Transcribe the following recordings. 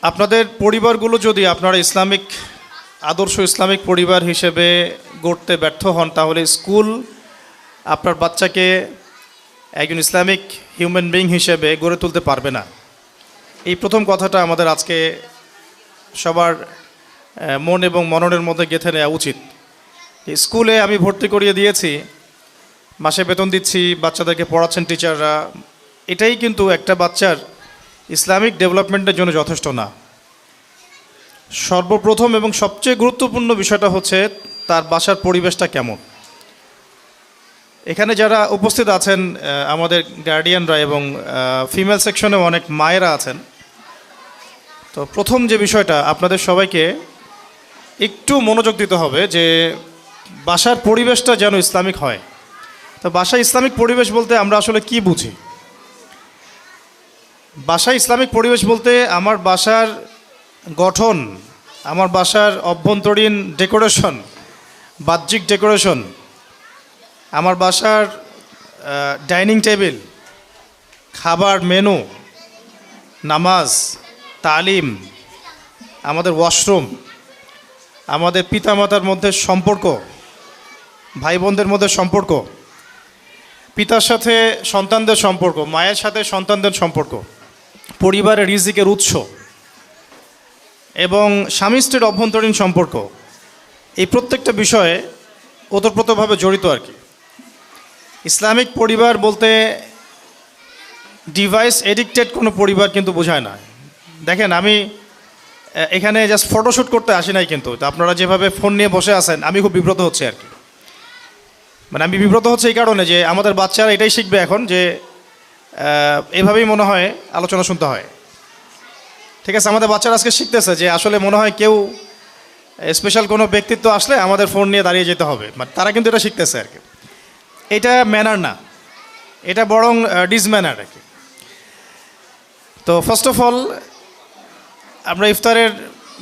আপনাদের পরিবারগুলো যদি আপনারা ইসলামিক আদর্শ ইসলামিক পরিবার হিসেবে গড়তে ব্যর্থ হন, তাহলে স্কুল আপনার বাচ্চাকে একজন ইসলামিক হিউম্যান বিইং হিসেবে গড়ে তুলতে পারবে না। এই প্রথম কথাটা আমাদের আজকে সবার মন এবং মননের মধ্যে গেঁথে নেওয়া উচিত। স্কুলে আমি ভর্তি করিয়ে দিয়েছি, মাসে বেতন দিচ্ছি, বাচ্চাদেরকে পড়াচ্ছেন টিচাররা, এটাই কিন্তু একটা বাচ্চার ইসলামিক ডেভেলপমেন্টের জন্য যথেষ্ট না। সর্বপ্রথম এবং সবচেয়ে গুরুত্বপূর্ণ বিষয়টা হচ্ছে তার বাসার পরিবেশটা কেমন। এখানে যারা উপস্থিত আছেন আমাদের গার্ডিয়ানরা এবং ফিমেল সেকশনেও অনেক মায়েরা আছেন। তো প্রথম যে বিষয়টা আপনাদের সবাইকে একটু মনোযোগ দিতে হবে যে বাসার পরিবেশটা যেন ইসলামিক হয়। তো বাসায় ইসলামিক পরিবেশ বলতে আমরা আসলে কি বুঝি? বাসায় ইসলামিক পরিবেশ বলতে আমার বাসার গঠন, আমার বাসার অভ্যন্তরীণ ডেকোরেশন, বাহ্যিক ডেকোরেশন, আমার বাসার ডাইনিং টেবিল, খাবার মেনু, নামাজ, তালিম, আমাদের ওয়াশরুম, আমাদের পিতামাতার মধ্যে সম্পর্ক, ভাই বোনদের মধ্যে সম্পর্ক, পিতার সাথে সন্তানদের সম্পর্ক, মায়ের সাথে সন্তানদের সম্পর্ক, পরিবারের রিজিকের উৎস এবং স্বামী স্ত্রীর অভ্যন্তরীণ সম্পর্ক, এই প্রত্যেকটা বিষয়ে ওতপ্রোতভাবে জড়িত আর কি। ইসলামিক পরিবার বলতে ডিভাইস এডিক্টেড কোনো পরিবার কিন্তু বোঝায় না। দেখেন, আমি এখানে জাস্ট ফটোশ্যুট করতে আসি নাই, কিন্তু আপনারা যেভাবে ফোন নিয়ে বসে আছেন আমি খুব বিব্রত হচ্ছে আর কি। মানে আমি বিব্রত হচ্ছে এই কারণে যে আমাদের বাচ্চারা এটাই শিখবে এখন যে এভাবেই মনে হয় আলোচনা শুনতে হয়। ঠিক আছে, আমাদের বাচ্চারা আজকে শিখতেছে যে আসলে মনে হয় কেউ স্পেশাল কোনো ব্যক্তিত্ব আসলে আমাদের ফোন নিয়ে দাঁড়িয়ে যেতে হবে। মানে তারা কিন্তু এটা শিখতেছে আর কি। এটা ম্যানার না, এটা বরং ডিসম্যানার আর কি। তো ফার্স্ট অফ অল আমরা ইফতারের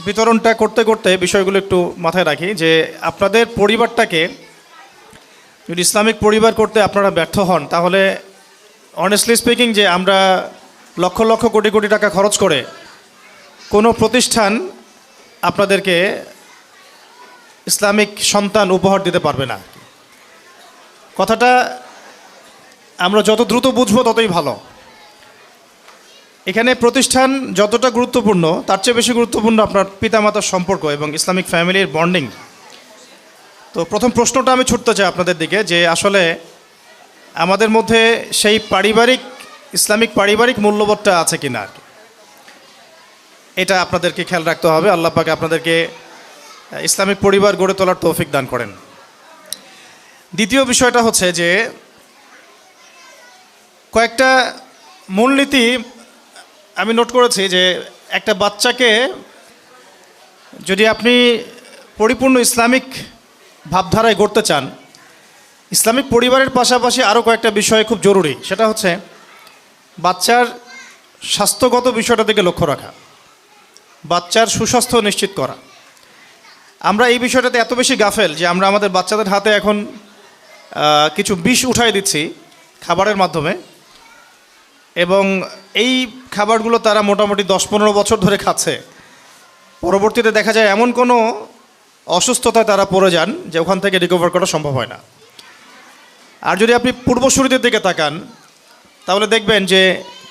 বিতরণটা করতে করতে বিষয়গুলো একটু মাথায় রাখি যে আপনাদের পরিবারটাকে যদি ইসলামিক পরিবার করতে আপনারা ব্যর্থ হন, তাহলে অনেস্টলি স্পিকিং যে আমরা লক্ষ লক্ষ কোটি কোটি টাকা খরচ করে কোনো প্রতিষ্ঠান আপনাদেরকে ইসলামিক সন্তান উপহার দিতে পারবে না। কথাটা আমরা যত দ্রুত বুঝবো ততই ভালো। এখানে প্রতিষ্ঠান যতটা গুরুত্বপূর্ণ তার চেয়ে বেশি গুরুত্বপূর্ণ আপনার পিতামাতার সম্পর্ক এবং ইসলামিক ফ্যামিলির বন্ডিং। তো প্রথম প্রশ্নটা আমি ছুটতে চাই আপনাদের দিকে যে আসলে আমাদের মধ্যে সেই ইসলামিক পারিবারিক মূল্যবোধটা আছে কি না, এটা আপনাদেরকে খেয়াল রাখতে হবে। আল্লাহ পাক আপনাদেরকে ইসলামিক পরিবার গড়ে তোলার তৌফিক দান করেন। দ্বিতীয় বিষয়টা হচ্ছে যে কয়েকটা মূলনীতি আমি নোট করেছি যে একটা বাচ্চাকে যদি আপনি পরিপূর্ণ ইসলামিক ভাবধারায় গড়তে চান, ইসলামিক পরিবারের পাশাপাশি আরও কয়েকটা বিষয় খুব জরুরি। সেটা হচ্ছে বাচ্চার স্বাস্থ্যগত বিষয়টা দিকে লক্ষ্য রাখা, বাচ্চার সুস্বাস্থ্য নিশ্চিত করা। আমরা এই বিষয়টাতে এত বেশি গাফেল যে আমরা আমাদের বাচ্চাদের হাতে এখন কিছু বিষ উঠাই দিচ্ছি খাবারের মাধ্যমে, এবং এই খাবারগুলো তারা মোটামুটি 10-15 বছর ধরে খাচ্ছে। পরবর্তীতে দেখা যায় এমন কোনো অসুস্থতায় তারা পড়ে যান যে ওখান থেকে রিকভার করা সম্ভব হয় না। আর যদি আপনি পূর্বসূরিদের দিকে তাকান তাহলে দেখবেন যে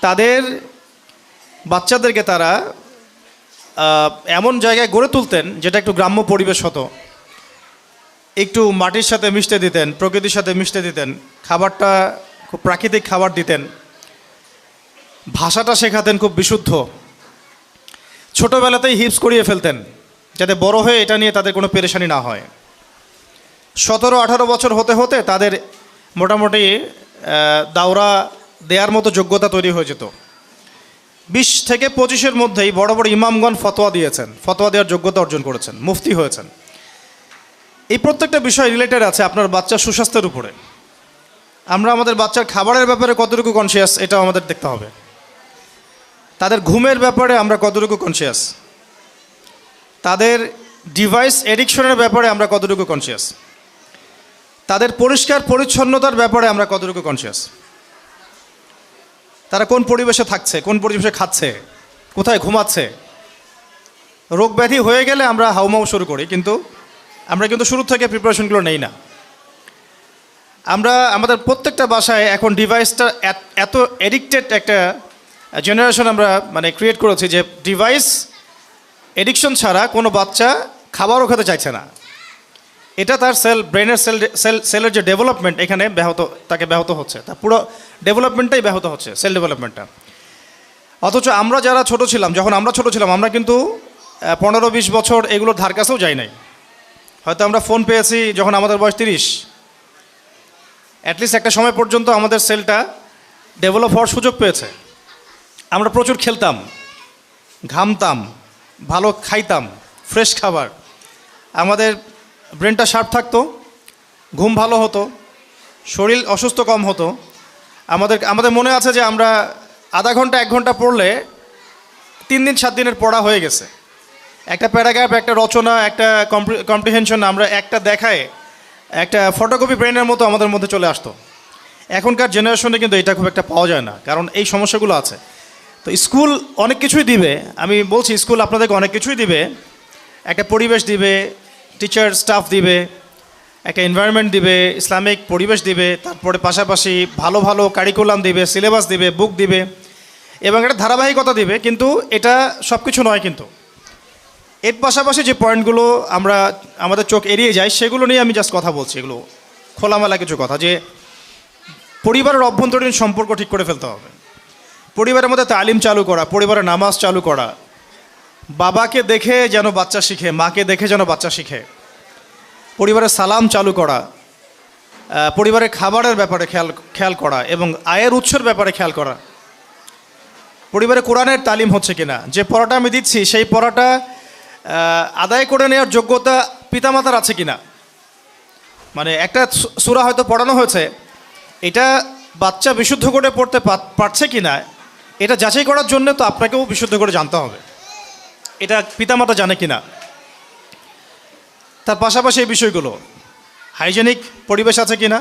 তাদের বাচ্চাদেরকে তারা এমন জায়গায় গড়ে তুলতেন যেটা একটু গ্রাম্য পরিবেশ হতো, একটু মাটির সাথে মিশতে দিতেন, প্রকৃতির সাথে মিশতে দিতেন, খাবারটা খুব প্রাকৃতিক খাবার দিতেন, ভাষাটা শেখাতেন খুব বিশুদ্ধ, ছোটোবেলাতেই হিপস করিয়ে ফেলতেন যাতে বড় হয়ে এটা নিয়ে তাদের কোনো পেরেশানি না হয়। 17-18 বছর হতে হতে তাদের মোটামুটি দাওরা দেওয়ার মতো যোগ্যতা তৈরি হয়ে যেত। 20 থেকে 25-এর মধ্যেই বড় বড় ইমামগণ ফতোয়া দিয়েছেন, ফতোয়া দেওয়ার যোগ্যতা অর্জন করেছেন, মুফতি হয়েছেন। এই প্রত্যেকটা বিষয় রিলেটেড আছে আপনার বাচ্চার সুস্বাস্থ্যের উপরে। আমরা আমাদের বাচ্চার খাবারের ব্যাপারে কতটুকু কনসিয়াস এটাও আমাদের দেখতে হবে। তাদের ঘুমের ব্যাপারে আমরা কতটুকু কনসিয়াস, তাদের ডিভাইস এডিকশনের ব্যাপারে আমরা কতটুকু কনসিয়াস, তাদের পরিষ্কার পরিচ্ছন্নতার ব্যাপারে আমরা কতটুকু কনসিয়াস, তারা কোন পরিবেশে থাকছে, কোন পরিবেশে খাচ্ছে, কোথায় ঘুমাচ্ছে, রোগ ব্যাধি হয়ে গেলে আমরা হাউমাউ শুরু করি, কিন্তু আমরা কিন্তু শুরু থেকে প্রিপারেশনগুলো নেই না। আমরা আমাদের প্রত্যেকটা বাসায় এখন ডিভাইসটা এত এডিক্টেড একটা জেনারেশন আমরা মানে ক্রিয়েট করেছি যে ডিভাইস এডিকশন ছাড়া কোনো বাচ্চা খাবারও খেতে চাইছে না। এটা তার ব্রেনের সেলের যে ডেভেলপমেন্ট এখানে ব্যাহত হচ্ছে, তার পুরো ডেভেলপমেন্টটাই ব্যাহত হচ্ছে, সেল ডেভেলপমেন্টটা। অথচ আমরা যারা ছোট ছিলাম, যখন আমরা ছোট ছিলাম, আমরা কিন্তু 15-20 বছর এগুলোর ধার কাছেও যাই নাই। হয়তো আমরা ফোন পেয়েছি যখন আমাদের বয়স 30। অ্যাটলিস্ট একটা সময় পর্যন্ত আমাদের সেলটা ডেভেলপ হওয়ার সুযোগ পেয়েছে। আমরা প্রচুর খেলতাম, ঘামতাম, ভালো খাইতাম, ফ্রেশ খাবার, আমাদের ব্রেনটা শার্প থাকতো, ঘুম ভালো হতো, শরীর অসুস্থ কম হতো। আমাদের মনে আছে যে আমরা আধা ঘন্টা 1 ঘন্টা পড়লে 3 দিন 7 দিনের পড়া হয়ে গেছে। একটা প্যারাগ্রাফ, একটা রচনা, একটা কম্প্রিহেনশন আমরা একটা দেখায় একটা ফটোকপি ব্রেনের মতো আমাদের মধ্যে চলে আসতো। এখনকার জেনারেশনে কিন্তু এটা খুব একটা পাওয়া যায় না, কারণ এই সমস্যাগুলো আছে। তো স্কুল অনেক কিছুই দিবে, আমি বলছি স্কুল আপনাদেরকে অনেক কিছুই দিবে, একটা পরিবেশ দিবে, টিচার স্টাফ দিবে, একটা এনভায়রনমেন্ট দিবে, ইসলামিক পরিবেশ দিবে, তারপরে পাশাপাশি ভালো ভালো কারিকুলাম দিবে, সিলেবাস দিবে, বুক দিবে, এবং একটা ধারাবাহিকতা দিবে। কিন্তু এটা সব কিছু নয়। কিন্তু এর পাশাপাশি যে পয়েন্টগুলো আমাদের চোখ এড়িয়ে যায়, সেগুলো নিয়ে আমি জাস্ট কথা বলছি। এগুলো খোলামেলা কিছু কথা, যে পরিবারের অভ্যন্তরীণ সম্পর্ক ঠিক করে ফেলতে হবে, পরিবারের মধ্যে তালিম চালু করা, পরিবারের নামাজ চালু করা, বাবাকে দেখে যেন বাচ্চা শিখে, মাকে দেখে যেন বাচ্চা শিখে, পরিবারের সালাম চালু করা, পরিবারের খাবারের ব্যাপারে খেয়াল করা, এবং আয়ের উৎসের ব্যাপারে খেয়াল করা, পরিবারে কোরআনের তালিম হচ্ছে কিনা, যে পড়াটা আমি দিচ্ছি সেই পড়াটা আদায় করে নেওয়ার যোগ্যতা পিতামাতার আছে কিনা। মানে একটা সূরা হয়তো পড়ানো হয়েছে, এটা বাচ্চা বিশুদ্ধ করে পড়তে পারছে কিনা, এটা যাচাই করার জন্য তো আপনাকেও বিশুদ্ধ করে জানতে হবে এটা পিতামাতা জানে কিনা। তার পাশাপাশি এই বিষয়গুলো, হাইজেনিক পরিবেশ আছে কিনা,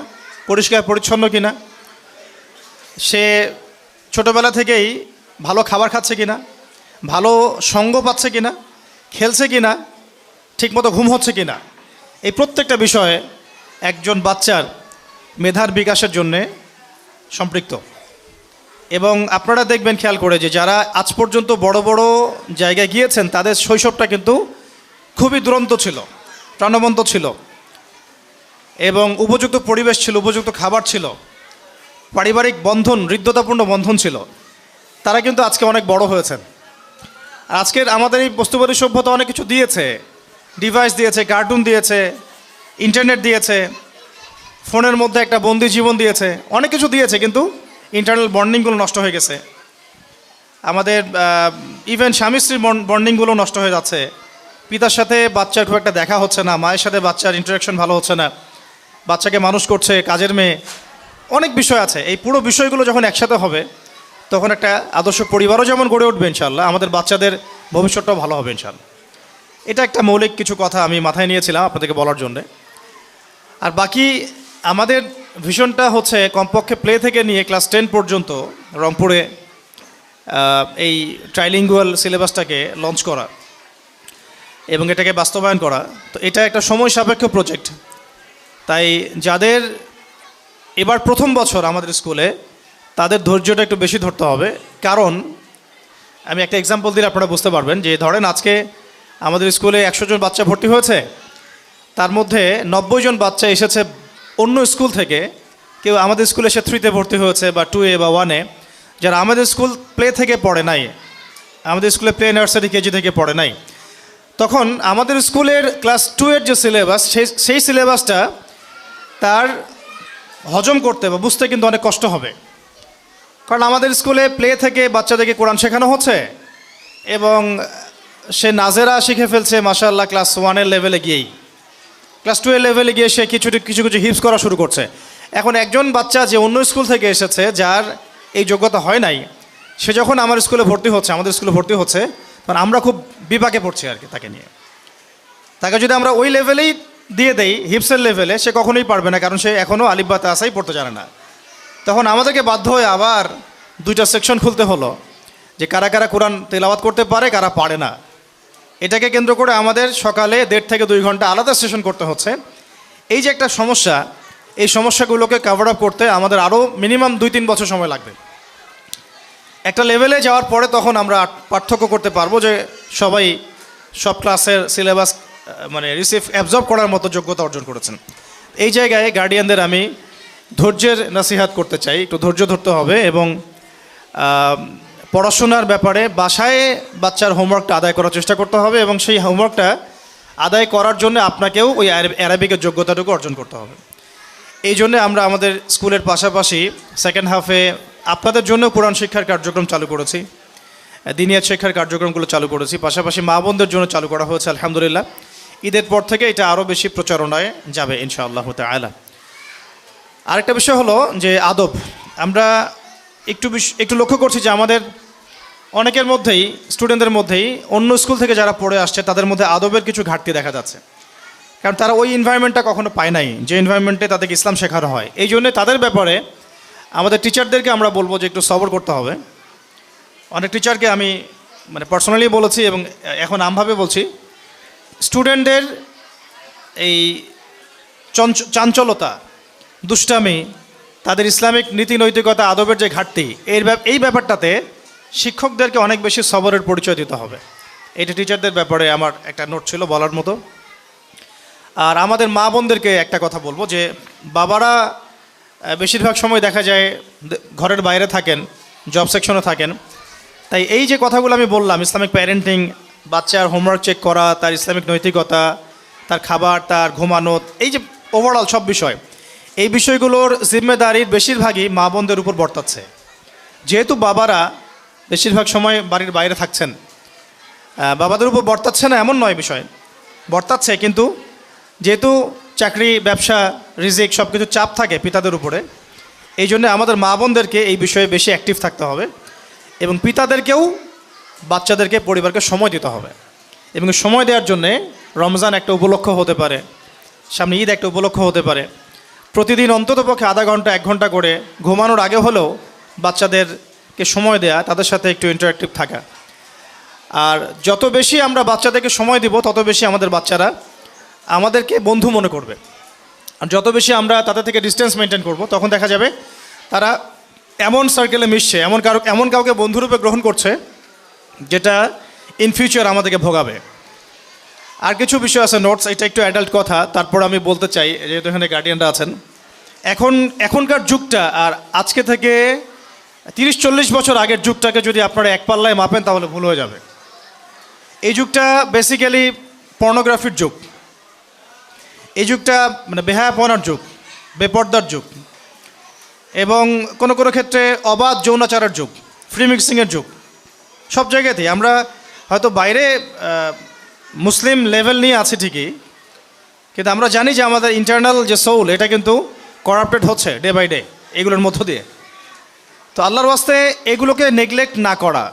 পরিষ্কার পরিচ্ছন্ন কিনা, সে ছোটোবেলা থেকেই ভালো খাবার খাচ্ছে কিনা, ভালো সঙ্গ পাচ্ছে কিনা, খেলছে কিনা, ঠিকমতো ঘুম হচ্ছে কিনা, এই প্রত্যেকটা বিষয়ে একজন বাচ্চার মেধার বিকাশের জন্যে সম্পৃক্ত। এবং আপনারা দেখবেন খেয়াল করে যে যারা আজ পর্যন্ত বড় বড় জায়গায় গিয়েছেন, তাদের শৈশবটা কিন্তু খুবই দুরন্ত ছিল, প্রাণবন্ত ছিল, এবং উপযুক্ত পরিবেশ ছিল, উপযুক্ত খাবার ছিল, পারিবারিক বন্ধন, হৃদ্যতাপূর্ণ বন্ধন ছিল। তারা কিন্তু আজকে অনেক বড় হয়েছেন। আজকের আমাদের এই বস্তুবাদী সভ্যতা অনেক কিছু দিয়েছে, ডিভাইস দিয়েছে, কার্টুন দিয়েছে, ইন্টারনেট দিয়েছে, ফোনের মধ্যে একটা বন্দি জীবন দিয়েছে, অনেক কিছু দিয়েছে, কিন্তু ইন্টারনাল বন্ডিংগুলো নষ্ট হয়ে গেছে। আমাদের ইভেন স্বামী স্ত্রীর বন্ডিংগুলো নষ্ট হয়ে যাচ্ছে। পিতার সাথে বাচ্চার খুব একটা দেখা হচ্ছে না, মায়ের সাথে বাচ্চার ইন্টারাকশন ভালো হচ্ছে না, বাচ্চাকে মানুষ করছে কাজের মেয়ে, অনেক বিষয় আছে। এই পুরো বিষয়গুলো যখন একসাথে হবে, তখন একটা আদর্শ পরিবারও যেমন গড়ে উঠবে ইনশাল্লাহ, আমাদের বাচ্চাদের ভবিষ্যৎটাও ভালো হবে ইনশাল্লাহ। এটা একটা মৌলিক কিছু কথা আমি মাথায় নিয়েছিলাম আপনাদেরকে বলার জন্যে। আর বাকি আমাদের ভিশনটা হচ্ছে কমপক্ষে প্লে থেকে নিয়ে ক্লাস 10 পর্যন্ত রংপুরে এই ট্রাইলিঙ্গুয়াল সিলেবাসটাকে লঞ্চ করা এবং এটাকে বাস্তবায়ন করা। তো এটা একটা সময় সাপেক্ষ প্রজেক্ট। তাই যাদের এবার প্রথম বছর আমাদের স্কুলে, তাদের ধৈর্যটা একটু বেশি ধরতে হবে। কারণ আমি একটা এক্সাম্পল দিলে আপনারা বুঝতে পারবেন, যে ধরেন আজকে আমাদের স্কুলে 100 জন বাচ্চা ভর্তি হয়েছে, তার মধ্যে 90 জন বাচ্চা এসেছে অন্য স্কুল থেকে। কেউ আমাদের স্কুলে এসে 3-তে ভর্তি হয়েছে, বা 2A বা 1-এ, যারা আমাদের স্কুল প্লে থেকে পড়ে নাই, আমাদের স্কুলে প্লে নার্সারি কেজি থেকে পড়ে নাই। তখন আমাদের স্কুলের ক্লাস 2-এর যে সিলেবাস, সেই সিলেবাসটা তার হজম করতে বা বুঝতে কিন্তু অনেক কষ্ট হবে। কারণ আমাদের স্কুলে প্লে থেকে বাচ্চাদেরকে কোরআন শেখানো হচ্ছে, এবং সে নাজেরা শিখে ফেলছে মাশাআল্লাহ ক্লাস 1-এর লেভেলে গিয়েই। ক্লাস 2-এর লেভেলে গিয়ে সে কিছু কিছু হিপস করা শুরু করছে। এখন একজন বাচ্চা যে অন্য স্কুল থেকে এসেছে, যার এই যোগ্যতা হয় নাই, সে যখন আমার স্কুলে ভর্তি হচ্ছে, আমাদের স্কুলে ভর্তি হচ্ছে, মানে আমরা খুব বিপাকে পড়ছি আর কি তাকে নিয়ে। তাকে যদি আমরা ওই লেভেলেই দিয়ে দেই, হিপসের লেভেলে, সে কখনোই পারবে না, কারণ সে এখনও আলিফ বা তাসাই পড়তে জানে না। তখন আমাদেরকে বাধ্য হয়ে আবার 2টা সেকশন খুলতে হলো, যে কারা কারা কোরআন তেলাওয়াত করতে পারে, কারা পারে না। এটাকে কেন্দ্র করে আমাদের সকালে 1.5 থেকে 2 ঘন্টা আলাদা সেশন করতে হচ্ছে। এই যে একটা সমস্যা, এই সমস্যাগুলোকে কভার আপ করতে আমাদের আরও মিনিমাম 2-3 বছর সময় লাগবে। একটা লেভেলে যাওয়ার পরে তখন আমরা পার্থক্য করতে পারবো যে সবাই সব ক্লাসের সিলেবাস মানে অ্যাবজর্ব করার মতো যোগ্যতা অর্জন করেছেন। এই জায়গায় গার্ডিয়ানদের আমি ধৈর্যের নসিহাত করতে চাই, একটু ধৈর্য ধরতে হবে এবং পড়াশোনার ব্যাপারে বাসায় বাচ্চার হোমওয়ার্কটা আদায় করার চেষ্টা করতে হবে এবং সেই হোমওয়ার্কটা আদায় করার জন্য আপনাকেও ওই অ্যারাবিকের যোগ্যতাটুকু অর্জন করতে হবে। এই জন্য আমরা আমাদের স্কুলের পাশাপাশি সেকেন্ড হাফে আপনাদের জন্য কোরআন শিক্ষার কার্যক্রম চালু করেছি, দিনিয়াত শিক্ষার কার্যক্রমগুলো চালু করেছি, পাশাপাশি মা বোনদের জন্য চালু করা হয়েছে আলহামদুলিল্লাহ। ঈদের পর থেকে এটা আরও বেশি প্রচারণায় যাবে ইনশাআল্লাহ তাআলা। আরেকটা বিষয় হলো যে আদব। আমরা একটু লক্ষ্য করছি যে আমাদের অনেকের মধ্যেই, স্টুডেন্টদের মধ্যেই অন্য স্কুল থেকে যারা পড়ে আসছে তাদের মধ্যে আদবের কিছু ঘাটতি দেখা যাচ্ছে, কারণ তারা ওই এনভায়রনমেন্টটা কখনো পায় নাই যে এনভায়রনমেন্টে তাদেরকে ইসলাম শেখানো হয়। এই জন্যে তাদের ব্যাপারে আমাদের টিচারদেরকে আমরা বলবো যে একটু সবর করতে হবে। অনেক টিচারকে আমি মানে পার্সোনালি বলেছি এবং এখন আমভাবে বলছি, স্টুডেন্টদের এই চাঞ্চলতা, দুষ্টামি, তাদের ইসলামিক নীতি নৈতিকতা, আদবের যে ঘাটতি, এই ব্যাপারটাতে শিক্ষকদেরকে অনেক বেশি সবরের পরিচয় দিতে হবে। এটা টিচারদের ব্যাপারে আমার একটা নোট ছিল বলার মতো। আর আমাদের মা বোনদেরকে একটা কথা বলবো যে বাবারা বেশিরভাগ সময় দেখা যায় ঘরের বাইরে থাকেন, জব সেকশনে থাকেন। তাই এই যে কথাগুলো আমি বললাম, ইসলামিক প্যারেন্টিং, বাচ্চার হোমওয়ার্ক চেক করা, তার ইসলামিক নৈতিকতা, তার খাবার, তার ঘুমানো, এই যে ওভারঅল সব বিষয়, এই বিষয়গুলোর জিম্মেদারির বেশিরভাগই মা বোনদের উপর বর্তাচ্ছে। যেহেতু বাবারা বেশিরভাগ সময় বাড়ির বাইরে থাকছেন, বাবাদের উপর বর্তাচ্ছে না এমন নয়, বিষয় বর্তাচ্ছে, কিন্তু যেহেতু চাকরি, ব্যবসা, রিজিক সব কিছু চাপ থাকে পিতাদের উপরে, এই জন্য আমাদের মা বোনদেরকে এই বিষয়ে বেশি অ্যাক্টিভ থাকতে হবে এবং পিতাদেরকেও বাচ্চাদেরকে, পরিবারকে সময় দিতে হবে। এবং সময় দেওয়ার জন্যে রমজান একটা উপলক্ষ হতে পারে, সামনে ঈদ একটা উপলক্ষ হতে পারে। প্রতিদিন অন্ততপক্ষে আধা ঘন্টা 1 ঘন্টা করে ঘুমানোর আগে হলেও বাচ্চাদেরকে সময় দেয়া, তাদের সাথে একটু ইন্টারেক্টিভ থাকা। আর যত বেশি আমরা বাচ্চাদেরকে সময় দিব তত বেশি আমাদের বাচ্চারা আমাদেরকে বন্ধু মনে করবে। আর যত বেশি আমরা তাদের থেকে ডিস্টেন্স মেনটেন করব, তখন দেখা যাবে তারা এমন সার্কেলে মিশছে, এমন কাউকে বন্ধুরূপে গ্রহণ করছে যেটা ইন ফিউচার আমাদেরকে ভোগাবে। আর কিছু বিষয় আছে নোটস, এটা একটু অ্যাডাল্ট কথা, তারপর আমি বলতে চাই, যেহেতু এখানে গার্ডিয়ানরা আছেন। এখনকার যুগটা আর আজকে থেকে 30-40 বছর আগের যুগটাকে যদি আপনারা এক পাল্লায় মাপেন তাহলে ভুল হয়ে যাবে। এই যুগটা বেসিক্যালি পর্নোগ্রাফির যুগ, এই যুগটা মানে বেহায়াপনার যুগ, বেপর্দার যুগ এবং কোনো কোনো ক্ষেত্রে অবাধ যৌনাচারের যুগ, ফ্রি মিক্সিংয়ের যুগ। সব জায়গাতেই আমরা হয়তো বাইরে মুসলিম লেভেল নিয়ে আছি ঠিকই, কিন্তু আমরা জানি যে আমাদের ইন্টারনাল যে সোল, এটা কিন্তু করাপ্টেড হচ্ছে ডে বাই ডে এগুলোর মধ্য দিয়ে। তো আল্লাহর ওয়াস্তে এগুলোকে নেগলেক্ট না করা,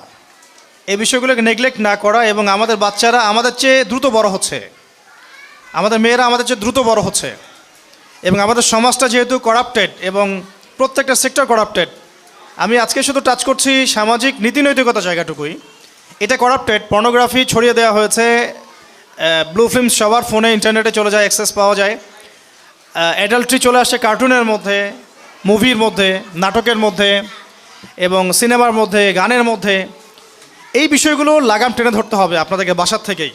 এই বিষয়গুলোকে নেগলেক্ট না করা, এবং আমাদের বাচ্চারা আমাদের চেয়ে দ্রুত বড় হচ্ছে, আমাদের মেয়েরা আমাদের চেয়ে দ্রুত বড় হচ্ছে, এবং আমাদের সমাজটা যেহেতু করাপ্টেড এবং প্রত্যেকটা সেক্টর করাপ্টেড, আমি আজকে শুধু টাচ করছি সামাজিক নীতি নৈতিকতা জায়গাটুকুই, এটা করাপ্টেড। পর্নোগ্রাফি ছড়িয়ে দেওয়া হয়েছে, ব্লু ফিল্মস সবার ফোনে, ইন্টারনেটে চলে যায়, অ্যাক্সেস পাওয়া যায়। অ্যাডাল্ট্রি চলে আসে কার্টুনের মধ্যে, মুভির মধ্যে, নাটকের মধ্যে এবং সিনেমার মধ্যে, গানের মধ্যে। এই বিষয়গুলো লাগাম টেনে ধরতে হবে আপনাদেরকে বাসার থেকেই,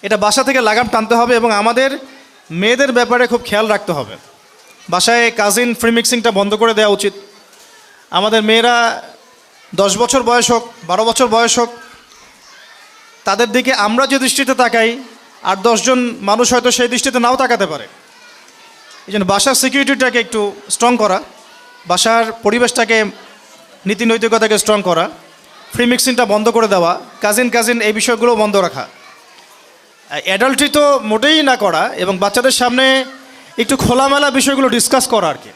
এটা বাসা থেকে লাগাম টানতে হবে এবং আমাদের মেয়েদের ব্যাপারে খুব খেয়াল রাখতে হবে। বাসায় কাজিন ফ্রি মিক্সিংটা বন্ধ করে দেওয়া উচিত। আমাদের মেয়েরা 10 বছর বয়স হোক, 12 বছর বয়স হোক, তাদের দিকে আমরা যে দৃষ্টিতে তাকাই আর 10 জন মানুষ হয়তো সেই দৃষ্টিতে নাও তাকাতে পারে। এই জন্য বাসার সিকিউরিটিটাকে একটু স্ট্রং করা, বাসার পরিবেশটাকে, নীতি নৈতিকতাকে স্ট্রং করা, ফ্রি মিক্সিংটা বন্ধ করে দেওয়া, কাজিন এই বিষয়গুলো বন্ধ রাখা, অ্যাডাল্ট্রি তো মোটেই না করা, এবং বাচ্চাদের সামনে একটু খোলামেলা বিষয়গুলো ডিসকাস করা আর কি।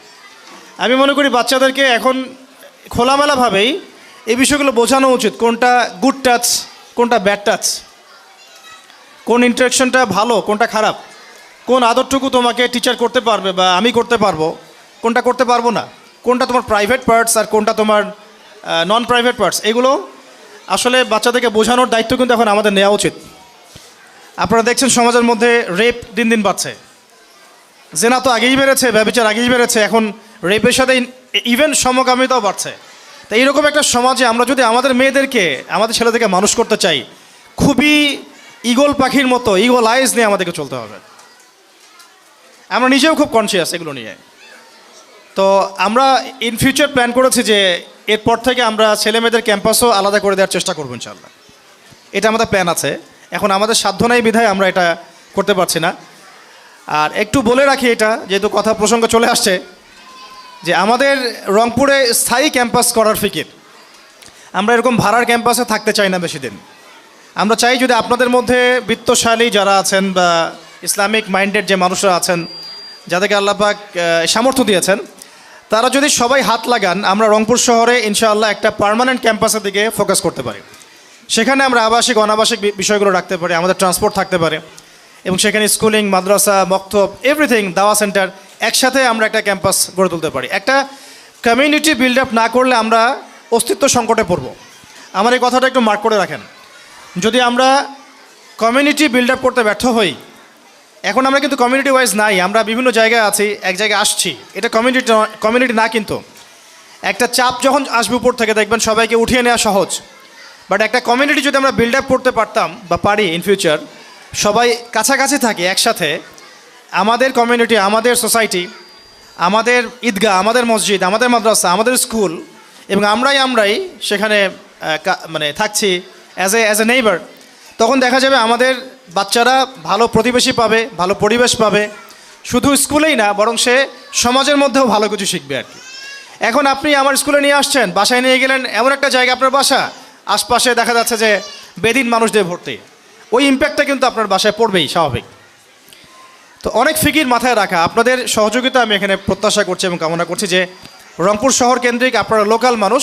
আমি মনে করি বাচ্চাদেরকে এখন খোলামেলাভাবেই এই বিষয়গুলো বোঝানো উচিত, কোনটা গুড টাচ, কোনটা ব্যাড টাচ, কোন ইন্টারেকশনটা ভালো, কোনটা খারাপ, কোন আদরটুকু তোমাকে টিচার করতে পারবে বা আমি করতে পারবো, কোনটা করতে পারবো না, কোনটা তোমার প্রাইভেট পার্টস আর কোনটা তোমার নন প্রাইভেট পার্টস। এগুলো আসলে বাচ্চাদেরকে বোঝানোর দায়িত্ব কিন্তু এখন আমাদের নেওয়া উচিত। আপনারা দেখছেন সমাজের মধ্যে রেপ দিন দিন বাড়ছে, জেনা তো আগেই বেড়েছে, ব্যভিচার আগেই বেড়েছে, এখন রেপের সাথে ইভেন সমকামিতাও বাড়ছে। তো এইরকম একটা সমাজে আমরা যদি আমাদের মেয়েদেরকে, আমাদের ছেলেদেরকে মানুষ করতে চাই, খুবই ঈগল পাখির মতো ঈগল আইজ নিয়ে আমাদেরকে চলতে হবে। আমরা নিজেও খুব কনসিয়াস এগুলো নিয়ে। তো আমরা ইন ফিউচার প্ল্যান করেছি যে এরপর থেকে আমরা ছেলে মেয়েদের ক্যাম্পাসও আলাদা করে দেওয়ার চেষ্টা করবো ইনশাআল্লাহ। এটা আমাদের প্ল্যান আছে, এখন আমাদের সাধ্য নাই বিধায় আমরা এটা করতে পারছি না। আর একটু বলে রাখি, এটা যেহেতু কথা প্রসঙ্গ চলে আসছে, যে আমাদের রংপুরে স্থায়ী ক্যাম্পাস করার ফিকির। আমরা এরকম ভাড়ার ক্যাম্পাসে থাকতে চাই না বেশি দিন। আমরা চাই যদি আপনাদের মধ্যে বিত্তশালী যারা আছেন বা ইসলামিক মাইন্ডেড যে মানুষরা আছেন, যাদেরকে আল্লাহ পাক সামর্থ্য দিয়েছেন, তারা যদি সবাই হাত লাগান, আমরা রংপুর শহরে ইনশাআল্লাহ একটা পার্মানেন্ট ক্যাম্পাসের দিকে ফোকাস করতে পারি। সেখানে আমরা আবাসিক অনাবাসিক বিষয়গুলো রাখতে পারি, আমাদের ট্রান্সপোর্ট থাকতে পারে, এবং সেখানে স্কুলিং, মাদ্রাসা, মক্তব, এভরিথিং, দাওয়া সেন্টার একসাথে আমরা একটা ক্যাম্পাস গড়ে তুলতে পারি। একটা কমিউনিটি বিল্ড আপ না করলে আমরা অস্তিত্ব সংকটে পড়ব। আমার এই কথাটা একটু মার্ক করে রাখেন। যদি আমরা কমিউনিটি বিল্ড আপ করতে ব্যর্থ হই, এখন আমরা কিন্তু কমিউনিটি ওয়াইজ নাই, আমরা বিভিন্ন জায়গায় আছি, এক জায়গায় আসছি, এটা কমিউনিটি না। কিন্তু একটা চাপ যখন আসবে উপর থেকে, দেখবেন সবাইকে উঠিয়ে নেওয়া সহজ। বাট একটা কমিউনিটি যদি আমরা বিল্ড আপ করতে পারতাম বা পারি ইন ফিউচার, সবাই কাছাকাছি থাকে একসাথে, আমাদের কমিউনিটি, আমাদের সোসাইটি, আমাদের ঈদগাহ, আমাদের মসজিদ, আমাদের মাদ্রাসা, আমাদের স্কুল, এবং আমরাই সেখানে মানে থাকছি অ্যাজ এ নেইবার, তখন দেখা যাবে আমাদের বাচ্চারা ভালো প্রতিবেশী পাবে, ভালো পরিবেশ পাবে। শুধু স্কুলেই না, বরং সে সমাজের মধ্যেও ভালো কিছু শিখবে আর কি। এখন আপনি আমার স্কুলে নিয়ে আসছেন, বাসায় নিয়ে গেলেন, এমন একটা জায়গা আপনার বাসা, আশপাশে দেখা যাচ্ছে যে বেদিন মানুষদের ভর্তি, ওই ইম্প্যাক্টটা কিন্তু আপনার বাসায় পড়বেই স্বাভাবিক। তো অনেক ফিকির মাথায় রাখা, আপনাদের সহযোগিতা আমি এখানে প্রত্যাশা করছি এবং কামনা করছি যে রংপুর শহর কেন্দ্রিক আপনারা লোকাল মানুষ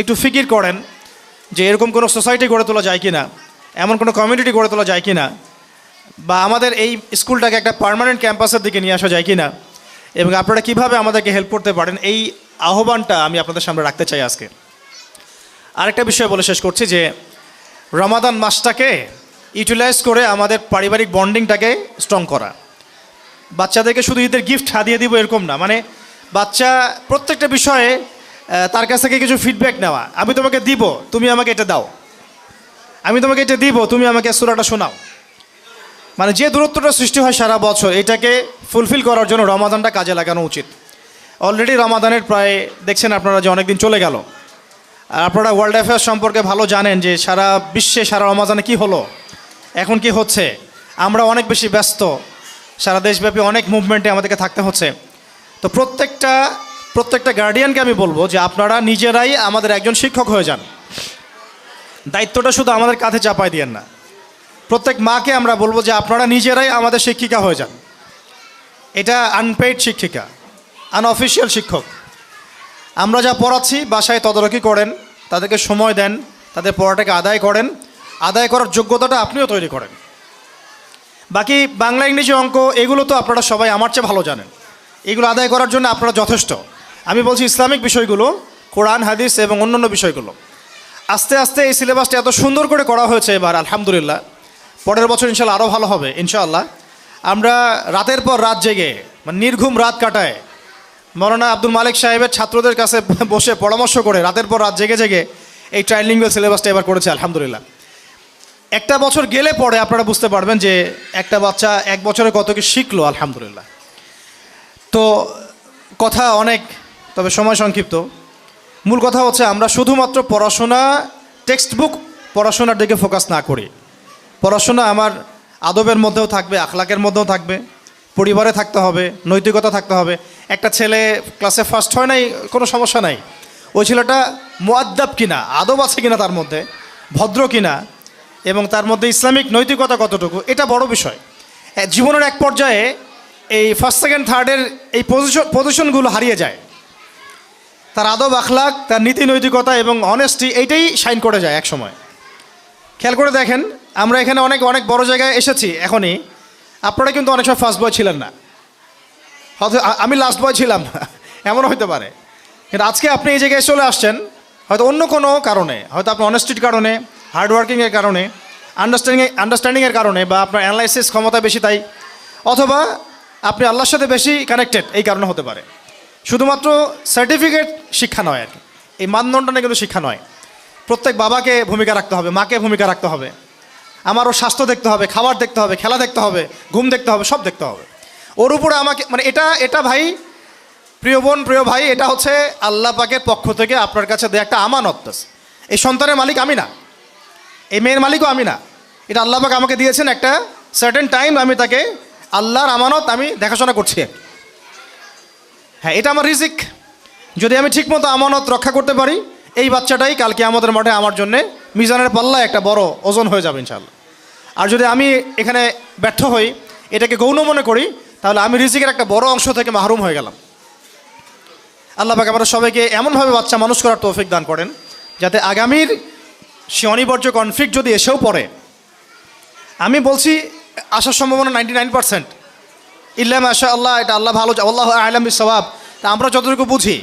একটু ফিকির করেন যে এরকম কোনো সোসাইটি গড়ে তোলা যায় কি না, এমন কোনো কমিউনিটি গড়ে তোলা যায় কি না, বা আমাদের এই স্কুলটাকে একটা পার্মানেন্ট ক্যাম্পাসের দিকে নিয়ে আসা যায় কি না, এবং আপনারা কীভাবে আমাদেরকে হেল্প করতে পারেন, এই আহ্বানটা আমি আপনাদের সামনে রাখতে চাই আজকে। আরেকটা বিষয় বলে শেষ করছি যে রমাদান মাসটাকে ইউটিলাইজ করে আমাদের পারিবারিক বন্ডিংটাকে স্ট্রং করা। বাচ্চাদেরকে শুধু ঈদের গিফট হাতিয়ে দিব এরকম না, মানে বাচ্চা প্রত্যেকটা বিষয়ে তার কাছ থেকে কিছু ফিডব্যাক নেওয়া। আমি তোমাকে দিব, তুমি আমাকে এটা দাও, আমি তোমাকে এটা দিব, তুমি আমাকে সূরাটা শোনাও। মানে যে দূরত্বটা সৃষ্টি হয় সারা বছর, এটাকে ফুলফিল করার জন্য রমাদানটা কাজে লাগানো উচিত। অলরেডি রমাদানের প্রায় দেখছেন আপনারা যে অনেক দিন চলে গেল। আর আপনারা ওয়ার্ল্ড অ্যাফেয়ার্স সম্পর্কে ভালো জানেন যে সারা বিশ্বে সারা রমাদানে কি হলো, এখন কি হচ্ছে। আমরা অনেক বেশি ব্যস্ত, সারা দেশব্যাপী অনেক মুভমেন্টে আমাদেরকে থাকতে হচ্ছে। তো প্রত্যেকটা গার্ডিয়ানকে আমি বলবো যে আপনারা নিজেরাই আমাদের একজন শিক্ষক হয়ে যান। দায়িত্বটা শুধু আমাদের কাঁধে চাপাই দিয়েন না। প্রত্যেক মাকে আমরা বলবো যে আপনারা নিজেরাই আমাদের শিক্ষিকা হয়ে যান। এটা আনপেইড শিক্ষিকা, আনঅফিসিয়াল শিক্ষক। আমরা যা পড়াচ্ছি বাসায় তদারকি করেন, তাদেরকে সময় দেন, তাদের পড়াটাকে আদায় করেন, আদায় করার যোগ্যতাটা আপনিও তৈরি করেন। বাকি বাংলা, ইংরেজি, অঙ্ক এগুলো তো আপনারা সবাই আমার চেয়ে ভালো জানেন, এগুলো আদায় করার জন্য আপনারা যথেষ্ট। আমি বলছি ইসলামিক বিষয়গুলো, কোরআন হাদিস এবং অন্যান্য বিষয়গুলো আস্তে আস্তে এই সিলেবাসটা এত সুন্দর করে করা হয়েছে এবার, আলহামদুলিল্লাহ। পরের বছর ইনশাল্লাহ আরও ভালো হবে ইনশাআল্লাহ। আমরা রাতের পর রাত জেগে, মানে নির্ঘুম রাত কাটায়, মৌলানা আব্দুল মালিক সাহেবের ছাত্রদের কাছে বসে পরামর্শ করে রাতের পর রাত জেগে জেগে এই ট্রাইলিঙ্গুয়াল সিলেবাসটা এবার করেছে আলহামদুলিল্লাহ। একটা বছর গেলে পরে আপনারা বুঝতে পারবেন যে একটা বাচ্চা এক বছরে কত কি শিখলো আলহামদুলিল্লাহ। তো কথা অনেক, তবে সময় সংক্ষিপ্ত। মূল কথা হচ্ছে আমরা শুধুমাত্র পড়াশোনা, টেক্সট বুক পড়াশোনার দিকে ফোকাস না করি। পড়াশোনা আমার আদবের মধ্যেও থাকবে, আখলাকের মধ্যেও থাকবে, পরিবারে থাকতে হবে, নৈতিকতা থাকতে হবে। একটা ছেলে ক্লাসে ফার্স্ট হয় নাই, কোনো সমস্যা নাই, ওই ছেলেটা মুআদ্দাব কিনা, আদব আছে কিনা তার মধ্যে, ভদ্র কিনা, এবং তার মধ্যে ইসলামিক নৈতিকতা কতটুকু, এটা বড় বিষয়। জীবনের এক পর্যায়ে এই ফার্স্ট সেকেন্ড থার্ডের এই পজিশনগুলো হারিয়ে যায়। তার আদব আখলাক, তার নীতি নৈতিকতা এবং অনেস্টি, এইটাই শাইন করে যায় এক সময়। খেয়াল করে দেখেন, আমরা এখানে অনেক অনেক বড় জায়গায় এসেছি এখনই, আপনারা কিন্তু অনেক সময় ফার্স্ট বয় ছিলেন না, হয়তো আমি লাস্ট বয় ছিলাম, এমনও হতে পারে। কিন্তু আজকে আপনি এই জায়গায় চলে আসছেন, হয়তো অন্য কোনো কারণে, হয়তো আপনার অনেস্টির কারণে, হার্ডওয়ার্কিংয়ের কারণে, আন্ডারস্ট্যান্ডিংয়ের কারণে, বা আপনার অ্যানালাইসিস ক্ষমতা বেশি তাই, অথবা আপনি আল্লাহর সাথে বেশি কানেক্টেড এই কারণে হতে পারে। শুধুমাত্র সার্টিফিকেট শিক্ষা নয় আর কি, এই মানদণ্ডটা কিন্তু শিক্ষা নয়। প্রত্যেক বাবাকে ভূমিকা রাখতে হবে, মাকে ভূমিকা রাখতে হবে, আমারও স্বাস্থ্য দেখতে হবে, খাবার দেখতে হবে, খেলা দেখতে হবে, ঘুম দেখতে হবে, সব দেখতে হবে। ওর উপরে আমাকে মানে এটা ভাই, প্রিয় বোন, প্রিয় ভাই, এটা হচ্ছে আল্লাহ পাকের পক্ষ থেকে আপনার কাছে দেয়া একটা আমানত। এই সন্তানের মালিক আমি না, এই মেয়ের মালিকও আমি না, এটা আল্লাহ পাক আমাকে দিয়েছেন একটা সার্টেন টাইম, আমি তাকে আল্লাহর আমানত আমি দেখাশোনা করছি। হ্যাঁ, এটা আমার রিজিক। যদি আমি ঠিকমতো আমানত রক্ষা করতে পারি, এই বাচ্চাটাই কালকে আমাদের মাঠে আমার জন্যে মিজানের পাল্লায় একটা বড় ওজন হয়ে যাবে ইনশাআল্লাহ। আর যদি আমি এখানে ব্যর্থ হই, এটাকে গৌণ মনে করি, তাহলে আমি রিজিকের একটা বড় অংশ থেকে মাহরুম হয়ে গেলাম। আল্লাহ পাক আমরা সবাইকে এমনভাবে বাচ্চা মানুষ করার তৌফিক দান করেন, যাতে আগামীর সে অনিবার্য কনফ্লিক্ট যদি এসেও পড়ে, আমি বলছি আসার সম্ভাবনা 99%, ইল্লা মাশা আল্লাহ, এটা আল্লাহ ভালো, আল্লাহু আ'লাম বিস-সাওয়াব। তা আমরা যতটুকু বুঝি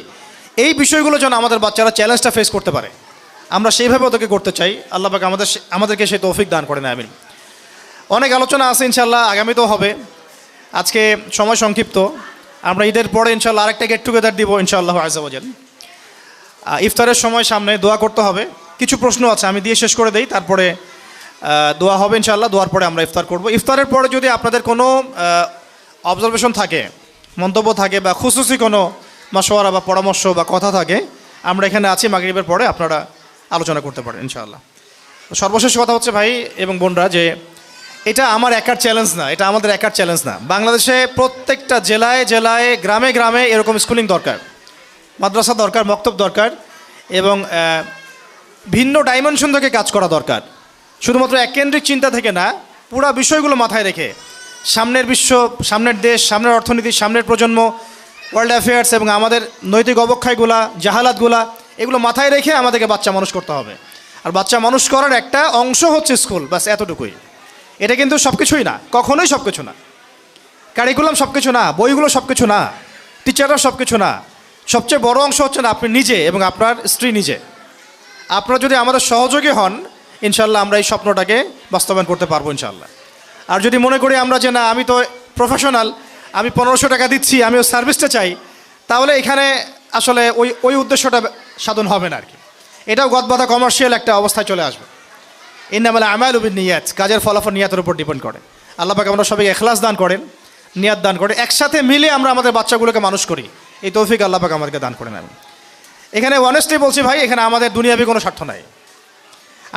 এই বিষয়গুলো যেন আমাদের বাচ্চারা চ্যালেঞ্জটা ফেস করতে পারে, আমরা সেইভাবে ওদেরকে করতে চাই। আল্লাহ পাক আমাদেরকে সেই তৌফিক দান করেন, আমিন। অনেক আলোচনা আছে ইনশাআল্লাহ, আগামীতেও হবে। আজকে সময় সংক্ষিপ্ত, আমরা ঈদের পরে ইনশাআল্লাহ আরেকটা গেট টুগেদার দিব ইনশাআল্লাহ আযজা ওয়া জাল। ইফতারের সময় সামনে দোয়া করতে হবে, কিছু প্রশ্ন আছে আমি দিয়ে শেষ করে দেই, তারপরে দোয়া হবে ইনশাআল্লাহ। দোয়ার পরে আমরা ইফতার করব। ইফতারের পরে যদি আপনাদের কোনো অবজারভেশন থাকে, মন্তব্য থাকে, বা খুসুসি কোনো মাশওয়ারা বা পরামর্শ বা কথা থাকে, আমরা এখানে আছি, মাগরিবের পরে আপনারা আলোচনা করতে পারেন ইনশাআল্লাহ। সর্বশেষ কথা হচ্ছে ভাই এবং বোনরা, যে এটা আমার একার চ্যালেঞ্জ না, এটা আমাদের একার চ্যালেঞ্জ না। বাংলাদেশে প্রত্যেকটা জেলায় জেলায়, গ্রামে গ্রামে এরকম স্কুলিং দরকার, মাদ্রাসা দরকার, মক্তব দরকার, এবং ভিন্ন ডাইমেনশন থেকে কাজ করা দরকার। শুধুমাত্র এককেন্দ্রিক চিন্তা থেকে না, পুরা বিষয়গুলো মাথায় রেখে সামনের বিশ্ব, সামনের দেশ, সামনের অর্থনীতি, সামনের প্রজন্ম, ওয়ার্ল্ড অ্যাফেয়ার্স এবং আমাদের নৈতিক অবক্ষয়গুলা, জাহালাতগুলা, এগুলো মাথায় রেখে আমাদেরকে বাচ্চা মানুষ করতে হবে। আর বাচ্চা মানুষ করার একটা অংশ হচ্ছে স্কুল, বাস এতটুকুই। এটা কিন্তু সব কিছুই না, কখনোই সব কিছু না। কারিকুলাম সব কিছু না, বইগুলো সব কিছু না, টিচাররা সব কিছু না। সবচেয়ে বড় অংশ হচ্ছে না আপনি নিজে এবং আপনার স্ত্রী নিজে। আপনারা যদি আমাদের সহযোগী হন, ইনশাল্লাহ আমরা এই স্বপ্নটাকে বাস্তবায়ন করতে পারবো ইনশাল্লাহ। আর যদি মনে করি আমরা যে না, আমি তো প্রফেশনাল, আমি 1500 টাকা দিচ্ছি, আমি ওই সার্ভিসটা চাই, তাহলে এখানে আসলে ওই উদ্দেশ্যটা সাধন হবে না আর কি। এটাও গদবাধা কমার্শিয়াল একটা অবস্থায় চলে আসবে। ইন্নামাল আমালু বিন্নিয়াত, কাজের ফলাফল নিয়াতের উপর ডিপেন্ড করে। আল্লাহ পাক আমরা সবাইকে ইখলাস দান করেন, নিয়াত দান করে, একসাথে মিলে আমরা আমাদের বাচ্চাগুলোকে মানুষ করি, এই তৌফিক আল্লাহ পাক আমাদেরকে দান করেন। আমি এখানে অনেস্টলি বলছি ভাই, এখানে আমাদের দুনিয়াবি কোনো স্বার্থ নাই।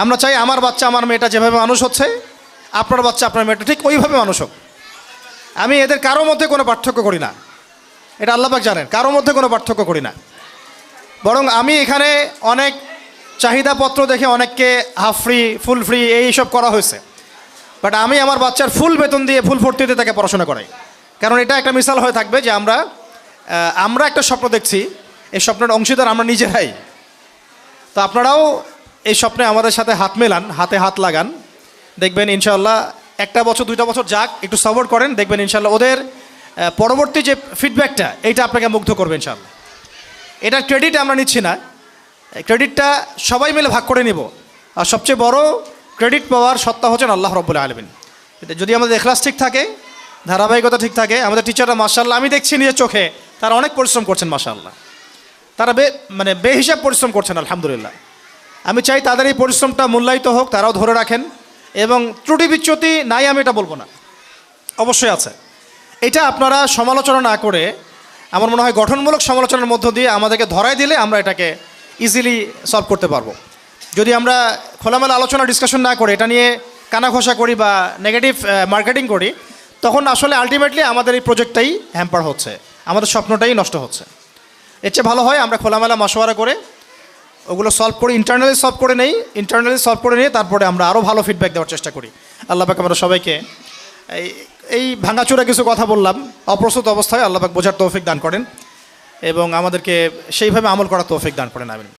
আমরা চাই আমার বাচ্চা, আমার মেয়েটা যেভাবে মানুষ হচ্ছে, আপনার বাচ্চা, আপনার মেয়েটা ঠিক ওইভাবে মানুষ হোক। আমি এদের কারো মধ্যে কোনো পার্থক্য করি না, এটা আল্লাহ পাক জানেন, কারো মধ্যে কোনো পার্থক্য করি না। বরং আমি এখানে অনেক চাহিদাপত্র দেখে অনেককে হাফ ফ্রি, ফুল ফ্রি এইসব করা হয়েছে, বাট আমি আমার বাচ্চার ফুল বেতন দিয়ে, ফুল ভর্তিতে তাকে পড়াশোনা করাই। কারণ এটা একটা মিসাল হয়ে থাকবে যে আমরা একটা স্বপ্ন দেখছি, এই স্বপ্নের অংশীদার আমরা নিজেরাই। তো আপনারাও এই স্বপ্নে আমাদের সাথে হাত মেলান, হাতে হাত লাগান, দেখবেন ইনশাআল্লাহ 1 বছর 2 বছর যাক, একটু সাপোর্ট করেন, দেখবেন ইনশাআল্লাহ ওদের পরবর্তী যে ফিডব্যাকটা, এইটা আপনাকে মুগ্ধ করবে ইনশাআল্লাহ। এটার ক্রেডিট আমরা নিচ্ছি না, ক্রেডিটটা সবাই মিলে ভাগ করে নিব। আর সবচেয়ে বড় ক্রেডিট পাওয়ার সত্তা হচ্ছেন আল্লাহ রাব্বুল আলামিন। যদি আমাদের ইখলাস ঠিক থাকে, ধারাবাহিকতা ঠিক থাকে, আমাদের টিচাররা মাশাআল্লাহ, আমি দেখছি নিজের চোখে, তারা অনেক পরিশ্রম করছেন মাশাআল্লাহ, তারা বেহিসাব পরিশ্রম করছেন আলহামদুলিল্লাহ। আমি চাই তাদের এই পরিশ্রমটা মূল্যায়িত হোক, তারাও ধরে রাখেন, এবং ত্রুটি বিচ্যুতি নাই আমি এটা বলবো না, অবশ্যই আছে। এটা আপনারা সমালোচনা না করে, আমার মনে হয় গঠনমূলক সমালোচনার মধ্য দিয়ে আমাদেরকে ধরাই দিলে আমরা এটাকে ইজিলি সলভ করতে পারবো। যদি আমরা খোলামেলা আলোচনা, ডিসকাশন না করে এটা নিয়ে কানাঘষা করি বা নেগেটিভ মার্কেটিং করি, তখন আসলে আলটিমেটলি আমাদের এই প্রজেক্টটাই হ্যাম্পার হচ্ছে, আমাদের স্বপ্নটাই নষ্ট হচ্ছে। এর চেয়ে ভালো হয় আমরা খোলামেলা মাশওয়ারা করে ওগুলো সলভ করি, ইন্টারনালি সলভ করে নিয়ে তারপরে আমরা আরও ভালো ফিডব্যাক দেওয়ার চেষ্টা করি। আল্লাহ পাক আমরা সবাইকে এই ভাঙাচোরা কিছু কথা বললাম অপ্রস্তুত অবস্থায়, আল্লাহ পাক বোঝার তৌফিক দান করেন এবং আমাদেরকে সেইভাবে আমল করার তৌফিক দান করেন। আমিন।